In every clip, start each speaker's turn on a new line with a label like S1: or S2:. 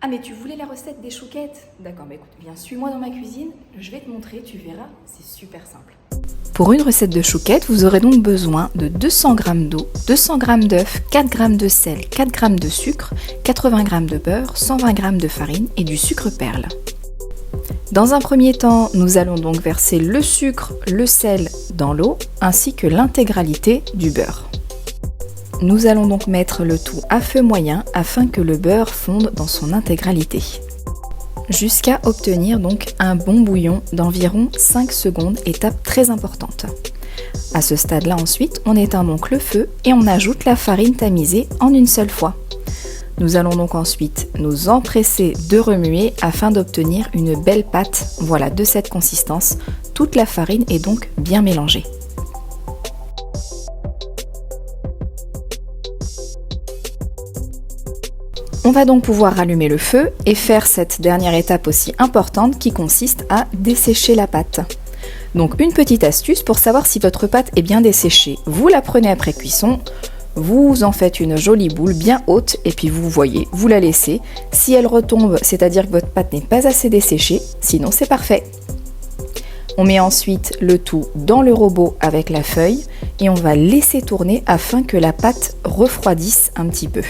S1: Ah mais tu voulais la recette des chouquettes? D'accord, bah écoute, viens, suis-moi dans ma cuisine, je vais te montrer, tu verras, c'est super simple. Pour une recette de chouquettes, vous aurez donc besoin de 200 g d'eau, 200 g d'œufs, 4 g de sel, 4 g de sucre, 80 g de beurre, 120 g de farine et du sucre perle. Dans un premier temps, nous allons donc verser le sucre, le sel dans l'eau ainsi que l'intégralité du beurre. Nous allons donc mettre le tout à feu moyen afin que le beurre fonde dans son intégralité, jusqu'à obtenir donc un bon bouillon d'environ 5 secondes, étape très importante. À ce stade-là ensuite, on éteint donc le feu et on ajoute la farine tamisée en une seule fois. Nous allons donc ensuite nous empresser de remuer afin d'obtenir une belle pâte, voilà, de cette consistance. Toute la farine est donc bien mélangée. On va donc pouvoir allumer le feu et faire cette dernière étape aussi importante qui consiste à dessécher la pâte. Donc une petite astuce pour savoir si votre pâte est bien desséchée. Vous la prenez après cuisson, vous en faites une jolie boule bien haute et puis vous voyez, vous la laissez. Si elle retombe, c'est-à-dire que votre pâte n'est pas assez desséchée, sinon c'est parfait. On met ensuite le tout dans le robot avec la feuille et on va laisser tourner afin que la pâte refroidisse un petit peu.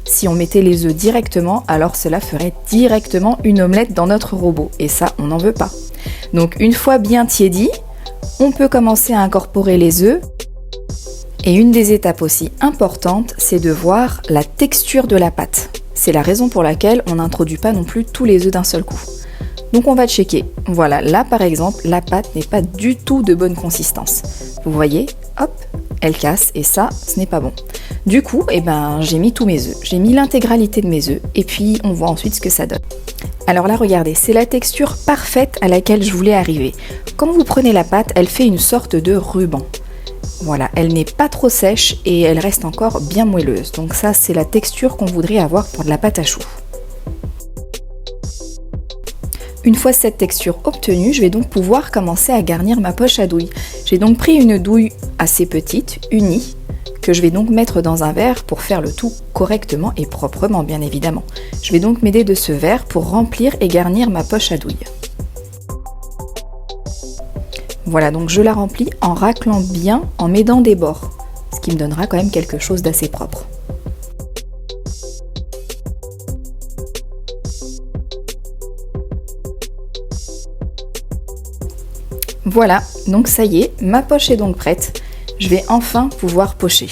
S1: Si on mettait les œufs directement, alors cela ferait directement une omelette dans notre robot. Et ça, on n'en veut pas. Donc une fois bien tiédi, on peut commencer à incorporer les œufs. Et une des étapes aussi importantes, c'est de voir la texture de la pâte. C'est la raison pour laquelle on n'introduit pas non plus tous les œufs d'un seul coup. Donc on va checker. Voilà, là par exemple, la pâte n'est pas du tout de bonne consistance. Vous voyez, hop, elle casse et ça, ce n'est pas bon. Du coup, j'ai mis tous mes œufs, j'ai mis l'intégralité de mes œufs et puis on voit ensuite ce que ça donne. Alors là, regardez, c'est la texture parfaite à laquelle je voulais arriver. Quand vous prenez la pâte, elle fait une sorte de ruban. Voilà, elle n'est pas trop sèche et elle reste encore bien moelleuse. Donc ça, c'est la texture qu'on voudrait avoir pour de la pâte à choux. Une fois cette texture obtenue, je vais donc pouvoir commencer à garnir ma poche à douille. J'ai donc pris une douille assez petite, unie, que je vais donc mettre dans un verre pour faire le tout correctement et proprement, bien évidemment. Je vais donc m'aider de ce verre pour remplir et garnir ma poche à douille. Voilà, donc je la remplis en raclant bien, en m'aidant des bords, ce qui me donnera quand même quelque chose d'assez propre. Voilà, donc ça y est, ma poche est donc prête. Je vais enfin pouvoir pocher.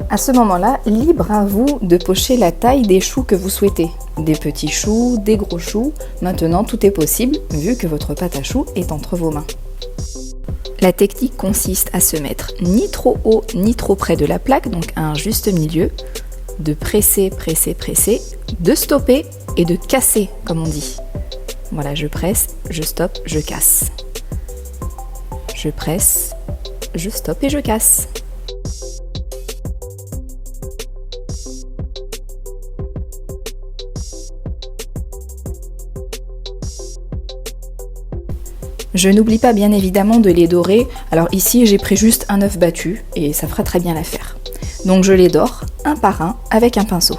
S1: À ce moment-là, libre à vous de pocher la taille des choux que vous souhaitez. Des petits choux, des gros choux. Maintenant, tout est possible vu que votre pâte à choux est entre vos mains. La technique consiste à se mettre ni trop haut ni trop près de la plaque, donc à un juste milieu, de presser, presser, presser, de stopper et de casser, comme on dit. Voilà, je presse, je stoppe, je casse. Je presse, je stoppe et je casse. Je n'oublie pas bien évidemment de les dorer. Alors ici j'ai pris juste un œuf battu et ça fera très bien l'affaire. Donc je les dore un par un avec un pinceau.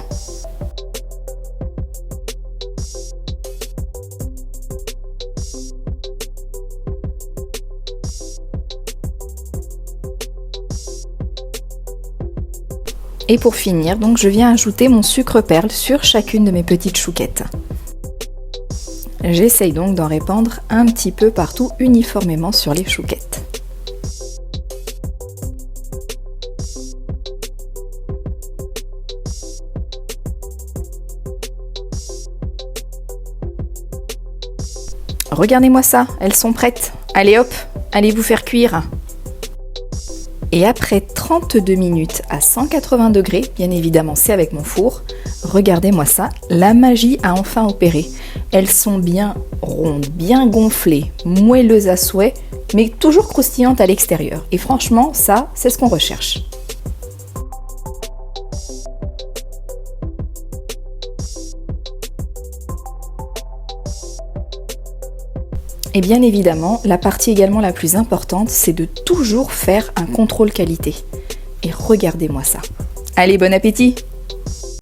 S1: Et pour finir, donc je viens ajouter mon sucre perle sur chacune de mes petites chouquettes. J'essaye donc d'en répandre un petit peu partout uniformément sur les chouquettes. Regardez-moi ça, elles sont prêtes. Allez hop, allez vous faire cuire. Et après 32 minutes à 180 degrés, bien évidemment c'est avec mon four, regardez-moi ça, la magie a enfin opéré. Elles sont bien rondes, bien gonflées, moelleuses à souhait, mais toujours croustillantes à l'extérieur. Et franchement, ça, c'est ce qu'on recherche. Et bien évidemment, la partie également la plus importante, c'est de toujours faire un contrôle qualité. Et regardez-moi ça. Allez, bon appétit!